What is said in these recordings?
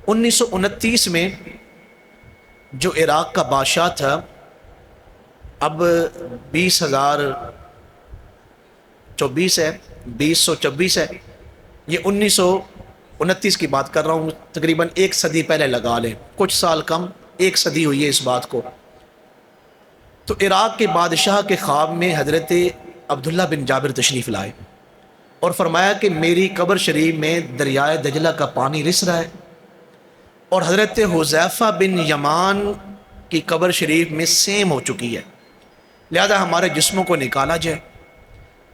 1929 میں جو عراق کا بادشاہ تھا، اب 20,024 ہے، 2024 ہے، یہ 1929 کی بات کر رہا ہوں، تقریباً ایک صدی پہلے لگا لیں، کچھ سال کم، ایک صدی ہوئی ہے اس بات کو۔ تو عراق کے بادشاہ کے خواب میں حضرت عبداللہ بن جابر تشریف لائے اور فرمایا کہ میری قبر شریف میں دریائے دجلہ کا پانی رس رہا ہے، اور حضرت حذیفہ بن یمان کی قبر شریف میں سیم ہو چکی ہے، لہذا ہمارے جسموں کو نکالا جائے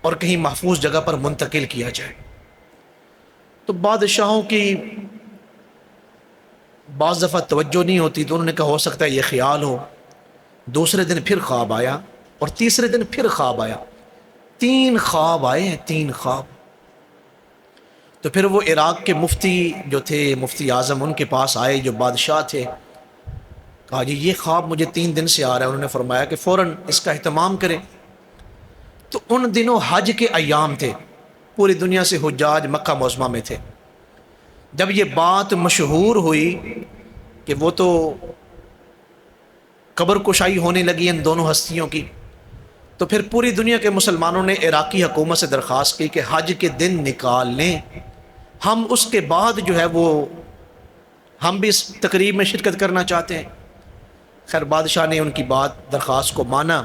اور کہیں محفوظ جگہ پر منتقل کیا جائے۔ تو بادشاہوں کی بعض دفعہ توجہ نہیں ہوتی، تو انہوں نے کہا ہو سکتا ہے یہ خیال ہو۔ دوسرے دن پھر خواب آیا اور تیسرے دن پھر خواب آیا، 3 خواب آئے ہیں، 3 خواب۔ تو پھر وہ عراق کے مفتی جو تھے، مفتی اعظم، ان کے پاس آئے جو بادشاہ تھے، کہا جی یہ خواب مجھے 3 دن سے آ رہا ہے۔ انہوں نے فرمایا کہ فوراً اس کا اہتمام کریں۔ تو ان دنوں حج کے ایام تھے، پوری دنیا سے حجاج مکہ معظمہ میں تھے۔ جب یہ بات مشہور ہوئی کہ وہ تو قبر کشائی ہونے لگی ان دونوں ہستیوں کی، تو پھر پوری دنیا کے مسلمانوں نے عراقی حکومت سے درخواست کی کہ حج کے دن نکال لیں، ہم اس کے بعد جو ہے وہ ہم بھی اس تقریب میں شرکت کرنا چاہتے ہیں۔ خیر بادشاہ نے ان کی بات درخواست کو مانا،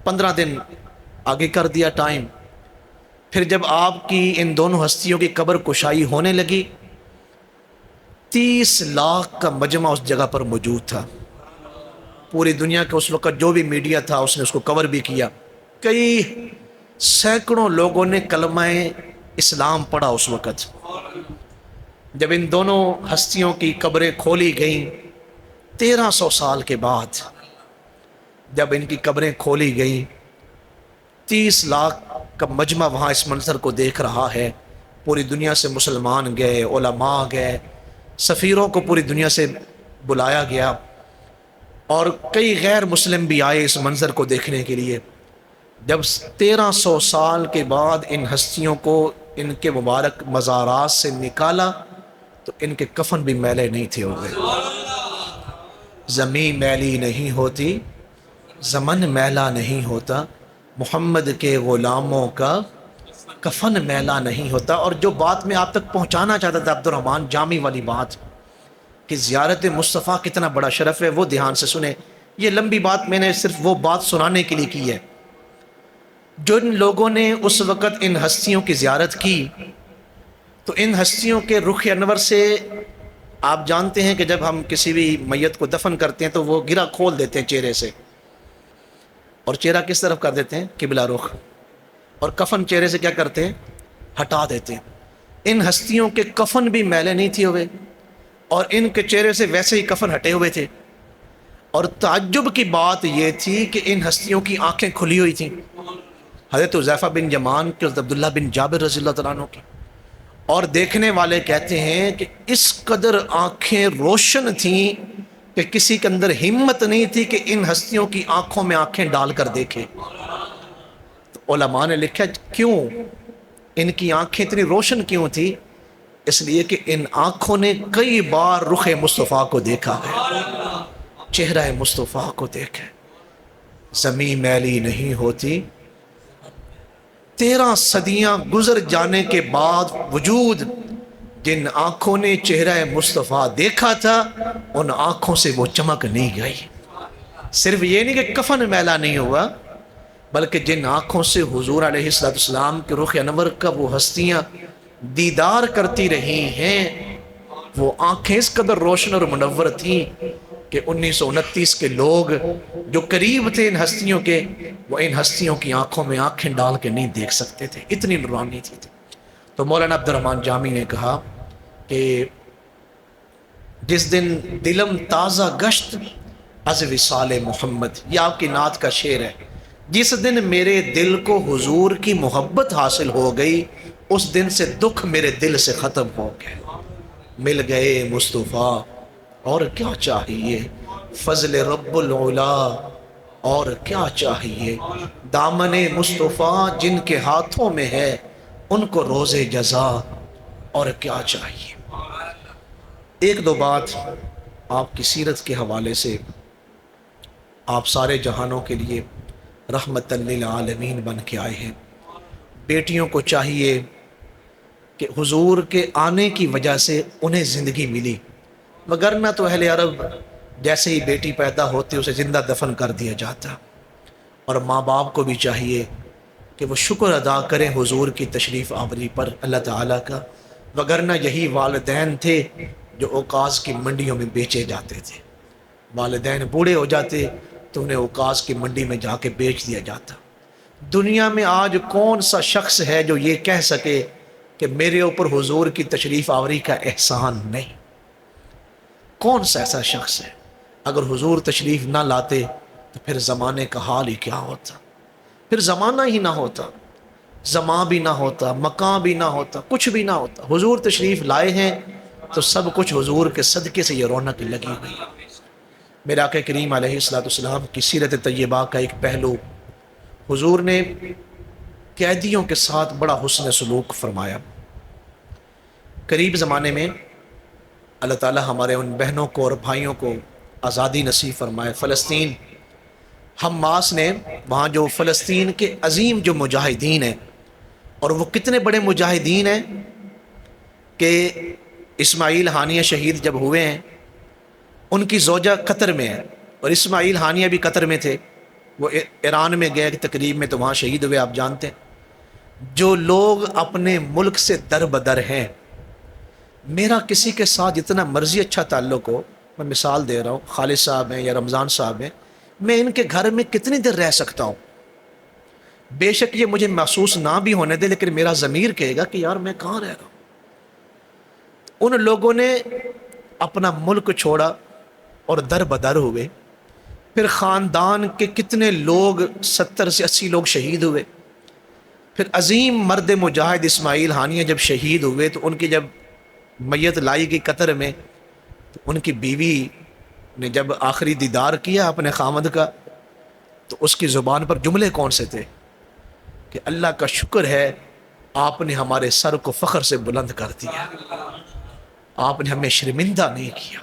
15 دن آگے کر دیا ٹائم۔ پھر جب آپ کی ان دونوں ہستیوں کی قبر کشائی ہونے لگی، 30 لاکھ کا مجمع اس جگہ پر موجود تھا۔ پوری دنیا کے اس وقت جو بھی میڈیا تھا اس نے اس کو کور بھی کیا، کئی سینکڑوں لوگوں نے کلمہ اسلام پڑھا اس وقت۔ جب ان دونوں ہستیوں کی قبریں کھولی گئیں 1300 سال کے بعد، جب ان کی قبریں کھولی گئیں، 30 لاکھ کا مجمع وہاں اس منظر کو دیکھ رہا ہے۔ پوری دنیا سے مسلمان گئے، علماء گئے، سفیروں کو پوری دنیا سے بلایا گیا، اور کئی غیر مسلم بھی آئے اس منظر کو دیکھنے کے لیے۔ جب 1300 سال کے بعد ان ہستیوں کو ان کے مبارک مزارات سے نکالا تو ان کے کفن بھی میلے نہیں تھے ہو گئے۔ زمین میلی نہیں ہوتی، زمن میلا نہیں ہوتا، محمد کے غلاموں کا کفن میلا نہیں ہوتا۔ اور جو بات میں آپ تک پہنچانا چاہتا تھا عبد الرحمن جامی والی بات کہ زیارت مصطفیٰ کتنا بڑا شرف ہے، وہ دھیان سے سنیں۔ یہ لمبی بات میں نے صرف وہ بات سنانے کے لیے کی ہے۔ جو ان لوگوں نے اس وقت ان ہستیوں کی زیارت کی، تو ان ہستیوں کے رخ انور سے آپ جانتے ہیں کہ جب ہم کسی بھی میت کو دفن کرتے ہیں تو وہ گرہ کھول دیتے ہیں چہرے سے، اور چہرہ کس طرف کر دیتے ہیں؟ قبلہ رخ، اور کفن چہرے سے کیا کرتے ہیں؟ ہٹا دیتے ہیں۔ ان ہستیوں کے کفن بھی میلے نہیں تھے ہوئے، اور ان کے چہرے سے ویسے ہی کفن ہٹے ہوئے تھے۔ اور تعجب کی بات یہ تھی کہ ان ہستیوں کی آنکھیں کھلی ہوئی تھیں، حضرت حذیفہ بن یمان کی، حضرت عبداللہ بن جابر رضی اللہ تعالیٰ عنہ کی۔ اور دیکھنے والے کہتے ہیں کہ اس قدر آنکھیں روشن تھیں کہ کسی کے اندر ہمت نہیں تھی کہ ان ہستیوں کی آنکھوں میں آنکھیں ڈال کر دیکھے۔ تو علماء نے لکھا کیوں ان کی آنکھیں اتنی روشن کیوں تھی؟ اس لیے کہ ان آنکھوں نے کئی بار رخ مصطفیٰ کو دیکھا ہے، چہرہ مصطفیٰ کو دیکھا ہے۔ زمین میلی نہیں ہوتی، 13 صدیاں گزر جانے کے بعد وجود جن آنکھوں نے چہرہ مصطفیٰ دیکھا تھا، ان آنکھوں سے وہ چمک نہیں گئی۔ صرف یہ نہیں کہ کفن میلا نہیں ہوا، بلکہ جن آنکھوں سے حضور علیہ السلام کے رخ انور کا وہ ہستیاں دیدار کرتی رہی ہیں، وہ آنکھیں اس قدر روشن اور منور تھیں کہ 1929 کے لوگ جو قریب تھے ان ہستیوں کے، وہ ان ہستیوں کی آنکھوں میں آنکھیں ڈال کے نہیں دیکھ سکتے تھے، اتنی نورانی تھی۔ تو مولانا عبد الرحمن جامی نے کہا کہ جس دن دلم تازہ گشت از وصال محمد، یہ آپ کی نعت کا شعر ہے، جس دن میرے دل کو حضور کی محبت حاصل ہو گئی، اس دن سے دکھ میرے دل سے ختم ہو گئے۔ مل گئے مصطفیٰ اور کیا چاہیے، فضل رب العلا اور کیا چاہیے، دامن مصطفیٰ جن کے ہاتھوں میں ہے ان کو روز جزا اور کیا چاہیے۔ ایک دو بات آپ کی سیرت کے حوالے سے، آپ سارے جہانوں کے لیے رحمت للعالمین بن کے آئے ہیں۔ بیٹیوں کو چاہیے کہ حضور کے آنے کی وجہ سے انہیں زندگی ملی، وگرنہ تو اہل عرب جیسے ہی بیٹی پیدا ہوتی اسے زندہ دفن کر دیا جاتا۔ اور ماں باپ کو بھی چاہیے کہ وہ شکر ادا کریں حضور کی تشریف آوری پر اللہ تعالیٰ کا، وگرنہ یہی والدین تھے جو اوقاز کی منڈیوں میں بیچے جاتے تھے۔ والدین بوڑھے ہو جاتے تو انہیں اوقاز کی منڈی میں جا کے بیچ دیا جاتا۔ دنیا میں آج کون سا شخص ہے جو یہ کہہ سکے کہ میرے اوپر حضور کی تشریف آوری کا احسان نہیں؟ کون سا ایسا شخص ہے؟ اگر حضور تشریف نہ لاتے تو پھر زمانے کا حال ہی کیا ہوتا؟ پھر زمانہ ہی نہ ہوتا، زمان بھی نہ ہوتا، مکان بھی نہ ہوتا، کچھ بھی نہ ہوتا۔ حضور تشریف لائے ہیں تو سب کچھ حضور کے صدقے سے یہ رونق لگی ہوئی۔ میرے آقا کریم علیہ الصلوۃ والسلام کی سیرت طیبہ کا ایک پہلو، حضور نے قیدیوں کے ساتھ بڑا حسن سلوک فرمایا۔ قریب زمانے میں اللہ تعالیٰ ہمارے ان بہنوں کو اور بھائیوں کو آزادی نصیب فرمائے۔ فلسطین، حماس نے وہاں جو فلسطین کے عظیم جو مجاہدین ہیں، اور وہ کتنے بڑے مجاہدین ہیں کہ اسماعیل ہانیہ شہید جب ہوئے ہیں، ان کی زوجہ قطر میں ہے، اور اسماعیل ہانیہ بھی قطر میں تھے، وہ ایران میں گئے تقریب میں تو وہاں شہید ہوئے۔ آپ جانتے ہیں جو لوگ اپنے ملک سے در بدر ہیں، میرا کسی کے ساتھ جتنا مرضی اچھا تعلق ہو، میں مثال دے رہا ہوں، خالد صاحب ہیں یا رمضان صاحب ہیں، میں ان کے گھر میں کتنی دیر رہ سکتا ہوں؟ بے شک یہ مجھے محسوس نہ بھی ہونے دے، لیکن میرا ضمیر کہے گا کہ یار میں کہاں رہ رہا ہوں۔ ان لوگوں نے اپنا ملک چھوڑا اور در بدر ہوئے، پھر خاندان کے کتنے لوگ 70 سے 80 لوگ شہید ہوئے۔ پھر عظیم مرد مجاہد اسماعیل ہانیہ جب شہید ہوئے تو ان کی جب میت لائی گئی قطر میں، تو ان کی بیوی نے جب آخری دیدار کیا اپنے خامد کا، تو اس کی زبان پر جملے کون سے تھے کہ اللہ کا شکر ہے آپ نے ہمارے سر کو فخر سے بلند کر دیا، آپ نے ہمیں شرمندہ نہیں کیا۔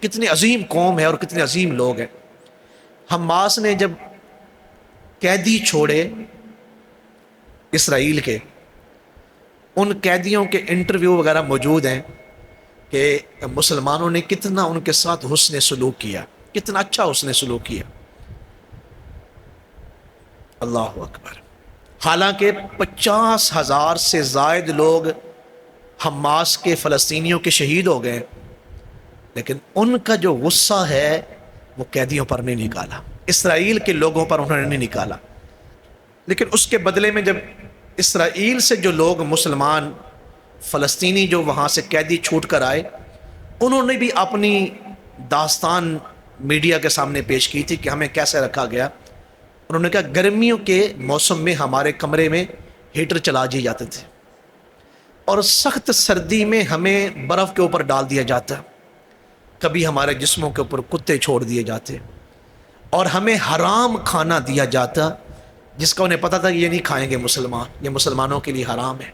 کتنی عظیم قوم ہے اور کتنے عظیم لوگ ہیں۔ حماس نے جب قیدی چھوڑے اسرائیل کے، ان قیدیوں کے انٹرویو وغیرہ موجود ہیں کہ مسلمانوں نے کتنا ان کے ساتھ حسن سلوک کیا، کتنا اچھا حسن سلوک کیا۔ اللہ اکبر۔ حالانکہ 50,000 سے زائد لوگ حماس کے فلسطینیوں کے شہید ہو گئے، لیکن ان کا جو غصہ ہے وہ قیدیوں پر نہیں نکالا، اسرائیل کے لوگوں پر انہوں نے نہیں نکالا۔ لیکن اس کے بدلے میں جب اسرائیل سے جو لوگ مسلمان فلسطینی جو وہاں سے قیدی چھوٹ کر آئے، انہوں نے بھی اپنی داستان میڈیا کے سامنے پیش کی تھی کہ ہمیں کیسے رکھا گیا۔ انہوں نے کہا گرمیوں کے موسم میں ہمارے کمرے میں ہیٹر چلا دیے جاتے تھے، اور سخت سردی میں ہمیں برف کے اوپر ڈال دیا جاتا، کبھی ہمارے جسموں کے اوپر کتے چھوڑ دیے جاتے، اور ہمیں حرام کھانا دیا جاتا جس کا انہیں پتہ تھا کہ یہ نہیں کھائیں گے مسلمان، یہ مسلمانوں کے لیے حرام ہے۔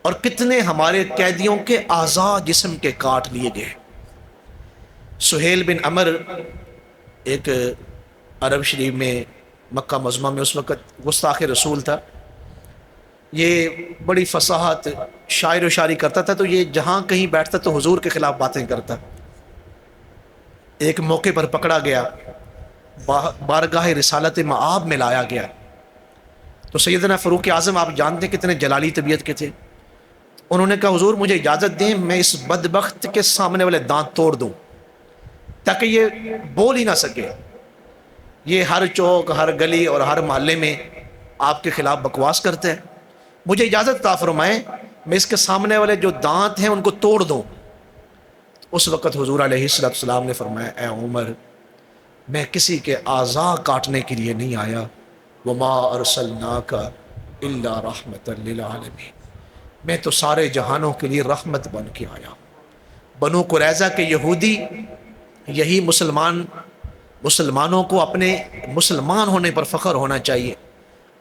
اور کتنے ہمارے قیدیوں کے اعضاء جسم کے کاٹ لیے گئے۔ سہیل بن عمر ایک عرب شریف میں مکہ معظمہ میں اس وقت گستاخ رسول تھا، یہ بڑی فصاحت شاعر و شاعری کرتا تھا، تو یہ جہاں کہیں بیٹھتا تو حضور کے خلاف باتیں کرتا۔ ایک موقع پر پکڑا گیا، بارگاہ رسالت مآب میں لایا گیا، تو سیدنا فاروق اعظم آپ جانتے ہیں کتنے جلالی طبیعت کے تھے، انہوں نے کہا حضور مجھے اجازت دیں میں اس بدبخت کے سامنے والے دانت توڑ دوں تاکہ یہ بول ہی نہ سکے، یہ ہر چوک ہر گلی اور ہر محلے میں آپ کے خلاف بکواس کرتے ہیں، مجھے اجازت عطا فرمائیں میں اس کے سامنے والے جو دانت ہیں ان کو توڑ دوں۔ اس وقت حضور علیہ السلام نے فرمایا اے عمر، میں کسی کے اعضاء کاٹنے کے لیے نہیں آیا، وما ارسلناک الا رحمۃ للعالمین، میں تو سارے جہانوں کے لیے رحمت بن کے آیا۔ بنو قریظہ کے یہودی یہی مسلمانوں کو اپنے مسلمان ہونے پر فخر ہونا چاہیے۔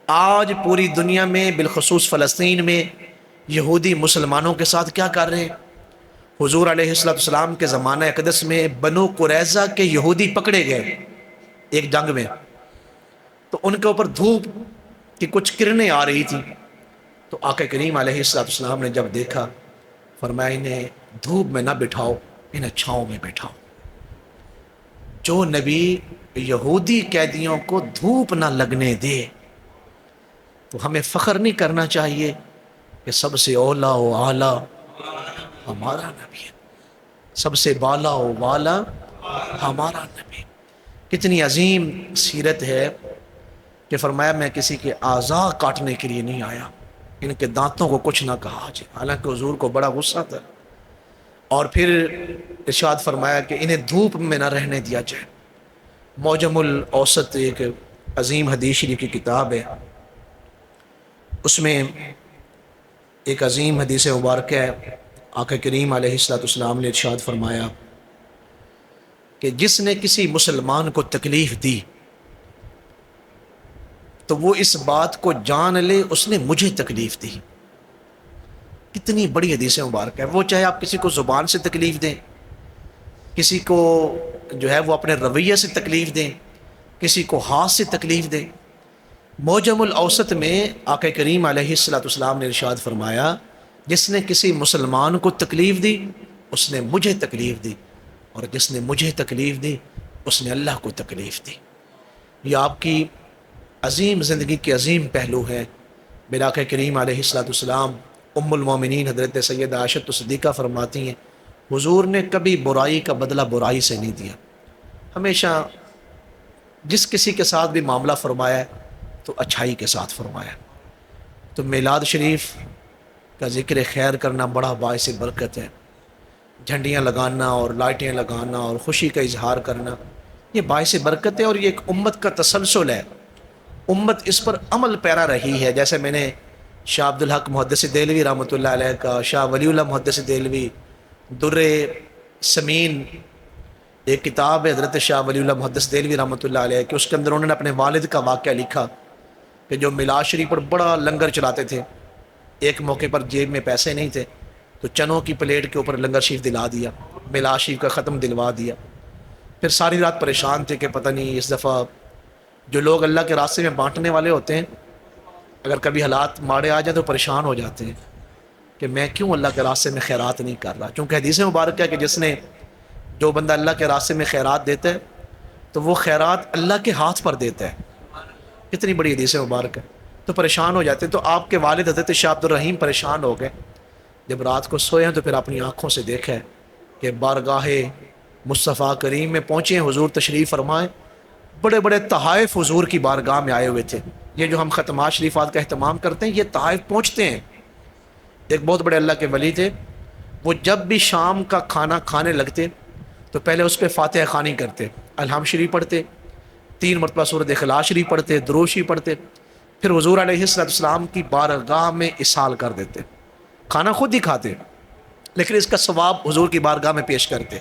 آج پوری دنیا میں بالخصوص فلسطین میں یہودی مسلمانوں کے ساتھ کیا کر رہے ہیں؟ حضور علیہ السلام کے زمانہ اقدس میں بنو قریظہ کے یہودی پکڑے گئے ایک جنگ میں، تو ان کے اوپر دھوپ کی کچھ کرنیں آ رہی تھیں، تو آقا کریم علیہ السلام نے جب دیکھا، فرمایا انہیں دھوپ میں نہ بٹھاؤ، انہیں چھاؤں میں بٹھاؤ۔ جو نبی یہودی قیدیوں کو دھوپ نہ لگنے دے، تو ہمیں فخر نہیں کرنا چاہیے کہ سب سے اولا و اعلیٰ ہمارا نبی ہے، سب سے بالا و والا ہمارا نبی۔ کتنی عظیم سیرت ہے کہ فرمایا میں کسی کے اعضاء کاٹنے کے لیے نہیں آیا، ان کے دانتوں کو کچھ نہ کہا جی، حالانکہ حضور کو بڑا غصہ تھا۔ اور پھر ارشاد فرمایا کہ انہیں دھوپ میں نہ رہنے دیا جائے۔ معجم الاوسط ایک عظیم حدیث شریف کی کتاب ہے، اس میں ایک عظیم حدیث مبارکہ ہے، آقا کریم علیہ السلام نے ارشاد فرمایا کہ جس نے کسی مسلمان کو تکلیف دی تو وہ اس بات کو جان لے اس نے مجھے تکلیف دی۔ کتنی بڑی حدیث مبارک ہے، وہ چاہے آپ کسی کو زبان سے تکلیف دیں، کسی کو جو ہے وہ اپنے رویہ سے تکلیف دیں، کسی کو ہاتھ سے تکلیف دیں۔ معجم الاوسط میں آقا کریم علیہ السلام نے ارشاد فرمایا جس نے کسی مسلمان کو تکلیف دی اس نے مجھے تکلیف دی، اور جس نے مجھے تکلیف دی اس نے اللہ کو تکلیف دی۔ یہ آپ کی عظیم زندگی کے عظیم پہلو ہے۔ میرا آقا کریم علیہ السلام، ام المومنین حضرت سیدہ عائشہ صدیقہ فرماتی ہیں حضور نے کبھی برائی کا بدلہ برائی سے نہیں دیا، ہمیشہ جس کسی کے ساتھ بھی معاملہ فرمایا ہے تو اچھائی کے ساتھ فرمایا۔ تو میلاد شریف کا ذکر خیر کرنا بڑا باعث برکت ہے، جھنڈیاں لگانا اور لائٹیں لگانا اور خوشی کا اظہار کرنا یہ باعث برکت ہے، اور یہ ایک امت کا تسلسل ہے، امت اس پر عمل پیرا رہی ہے۔ جیسے میں نے شاہ عبدالحق محدث دہلوی رحمۃ اللہ علیہ کا، شاہ ولی اللہ محدث دہلوی در سمین ایک کتاب ہے حضرت شاہ ولی اللہ محدث دہلوی رحمۃ اللہ علیہ کہ اس کے اندر انہوں نے اپنے والد کا واقعہ لکھا کہ جو میلاد شریف پر بڑا لنگر چلاتے تھے، ایک موقع پر جیب میں پیسے نہیں تھے تو چنوں کی پلیٹ کے اوپر لنگر شریف دلا دیا، میلاد شریف کا ختم دلوا دیا۔ پھر ساری رات پریشان تھے کہ پتہ نہیں اس دفعہ جو لوگ اللہ کے راستے میں بانٹنے والے ہوتے ہیں اگر کبھی حالات ماڑے آ جائیں تو پریشان ہو جاتے ہیں کہ میں کیوں اللہ کے راستے میں خیرات نہیں کر رہا، چونکہ حدیث مبارک ہے کہ جس نے جو بندہ اللہ کے راستے میں خیرات دیتا ہے تو وہ خیرات اللہ کے ہاتھ پر دیتا ہے۔ کتنی بڑی حدیث مبارک ہے، تو پریشان ہو جاتے ہیں۔ تو آپ کے والد حضرت شاہ عبد الرحیم پریشان ہو گئے، جب رات کو سوئے ہیں تو پھر اپنی آنکھوں سے دیکھا ہے کہ بارگاہ مصطفیٰ کریم میں پہنچے ہیں، حضور تشریف فرمائیں، بڑے بڑے تحائف حضور کی بارگاہ میں آئے ہوئے تھے۔ یہ جو ہم ختمات شریفات کا اہتمام کرتے ہیں یہ تحائف پہنچتے ہیں۔ ایک بہت بڑے اللہ کے ولی تھے، وہ جب بھی شام کا کھانا کھانے لگتے تو پہلے اس پہ فاتحہ خوانی کرتے، الحمد شریف پڑھتے، 3 مرتبہ سورۃ اخلاص شریف پڑھتے، درود شریف پڑھتے، پھر حضور علیہ السلام کی بارگاہ میں اصال کر دیتے۔ کھانا خود ہی کھاتے لیکن اس کا ثواب حضور کی بارگاہ میں پیش کرتے۔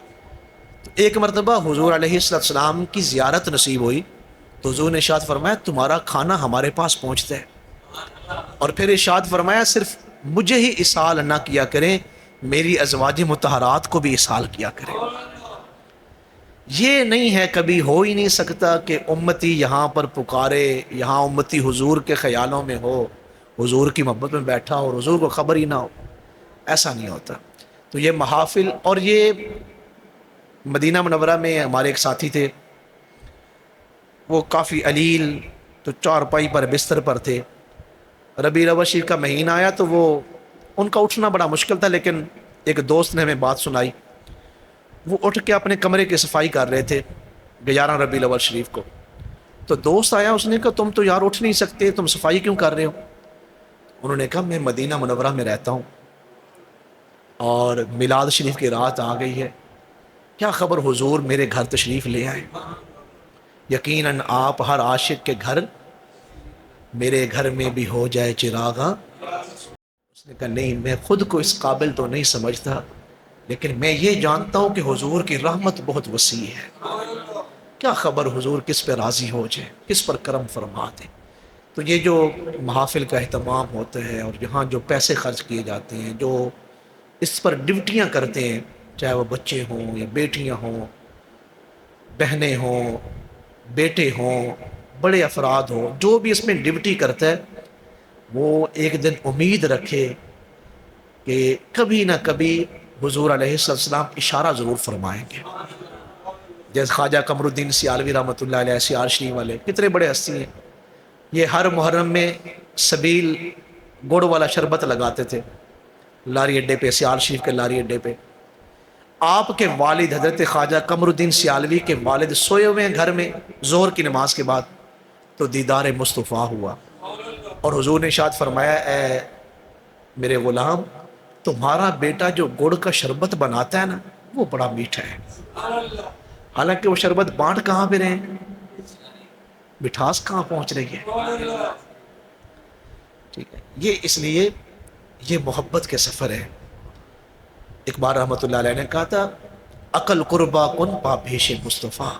تو ایک مرتبہ حضور علیہ السلام کی زیارت نصیب ہوئی تو حضور نے ارشاد فرمایا تمہارا کھانا ہمارے پاس پہنچتا ہے، اور پھر ارشاد فرمایا صرف مجھے ہی اصال نہ کیا کریں، میری ازواج مطہرات کو بھی اصال کیا کریں۔ یہ نہیں ہے، کبھی ہو ہی نہیں سکتا کہ امتی یہاں پر پکارے، یہاں امتی حضور کے خیالوں میں ہو، حضور کی محبت میں بیٹھا ہو اور حضور کو خبر ہی نہ ہو، ایسا نہیں ہوتا۔ تو یہ محافل، اور یہ مدینہ منورہ میں ہمارے ایک ساتھی تھے، وہ کافی علیل، تو چارپائی پر بستر پر تھے، ربیع الاول شریف کا مہینہ آیا تو وہ ان کا اٹھنا بڑا مشکل تھا، لیکن ایک دوست نے ہمیں بات سنائی، وہ اٹھ کے اپنے کمرے کی صفائی کر رہے تھے 11 ربیع الاول شریف کو، تو دوست آیا، اس نے کہا تم تو یار اٹھ نہیں سکتے، تم صفائی کیوں کر رہے ہو؟ انہوں نے کہا میں مدینہ منورہ میں رہتا ہوں اور میلاد شریف کی رات آ گئی ہے، کیا خبر حضور میرے گھر تشریف لے آئے، یقیناً آپ ہر عاشق کے گھر میرے گھر میں بھی ہو جائے چراغاں۔ اس نے کہا نہیں، میں خود کو اس قابل تو نہیں سمجھتا، لیکن میں یہ جانتا ہوں کہ حضور کی رحمت بہت وسیع ہے، کیا خبر حضور کس پہ راضی ہو جائے، کس پر کرم فرما دے۔ تو یہ جو محافل کا اہتمام ہوتا ہے اور یہاں جو پیسے خرچ کیے جاتے ہیں، جو اس پر ڈیوٹیاں کرتے ہیں، چاہے وہ بچے ہوں یا بیٹیاں ہوں، بہنیں ہوں، بیٹے ہوں، بڑے افراد ہوں، جو بھی اس میں ڈیوٹی کرتا ہے وہ ایک دن امید رکھے کہ کبھی نہ کبھی حضور علیہ السلام اشارہ ضرور فرمائیں گے۔ جیسے خواجہ قمر الدین سیالوی رحمۃ اللہ علیہ، سیال شریف والے کتنے بڑے ہستی ہیں، یہ ہر محرم میں سبیل گڑ والا شربت لگاتے تھے لاری اڈے پہ، سیال شریف کے لاری اڈے پہ۔ آپ کے والد حضرت خواجہ قمر الدین سیالوی کے والد سوئے ہوئے ہیں گھر میں ظہر کی نماز کے بعد، تو دیدار مصطفیٰ ہوا اور حضور نے ارشاد فرمایا، اے میرے غلام، تمہارا بیٹا جو گڑ کا شربت بناتا ہے نا وہ بڑا میٹھا ہے۔ حالانکہ وہ شربت بانٹ کہاں پہ رہے ہیں، مٹھاس کہاں پہنچ رہی ہے؟ ٹھیک ہے، یہ اس لیے یہ محبت کے سفر ہے۔ اقبال رحمۃ اللہ علیہ نے کہا تھا، عقل قربا کن پا بھیش مصطفیٰ،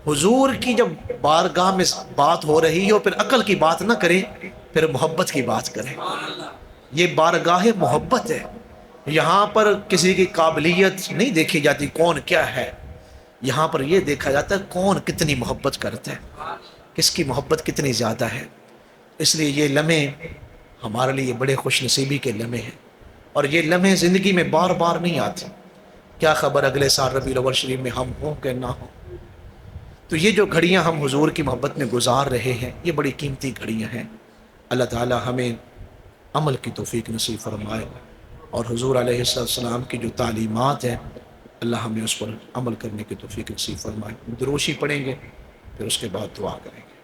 حضور کی جب بارگاہ میں بات ہو رہی ہو پھر عقل کی بات نہ کریں، پھر محبت کی بات کریں۔ یہ بارگاہ محبت ہے، یہاں پر کسی کی قابلیت نہیں دیکھی جاتی کون کیا ہے، یہاں پر یہ دیکھا جاتا ہے کون کتنی محبت کرتا ہے، کس کی محبت کتنی زیادہ ہے۔ اس لیے یہ لمحے ہمارے لیے بڑے خوش نصیبی کے لمحے ہیں، اور یہ لمحے زندگی میں بار بار نہیں آتے، کیا خبر اگلے سال ربیع الاول شریف میں ہم ہوں کہ نہ ہوں۔ تو یہ جو گھڑیاں ہم حضور کی محبت میں گزار رہے ہیں یہ بڑی قیمتی گھڑیاں ہیں۔ اللہ تعالی ہمیں عمل کی توفیق نصیب فرمائے، اور حضور علیہ السلام کی جو تعلیمات ہیں اللہ ہمیں اس پر عمل کرنے کی توفیق نصیب فرمائے۔ دروشی پڑھیں گے پھر اس کے بعد دعا کریں گے۔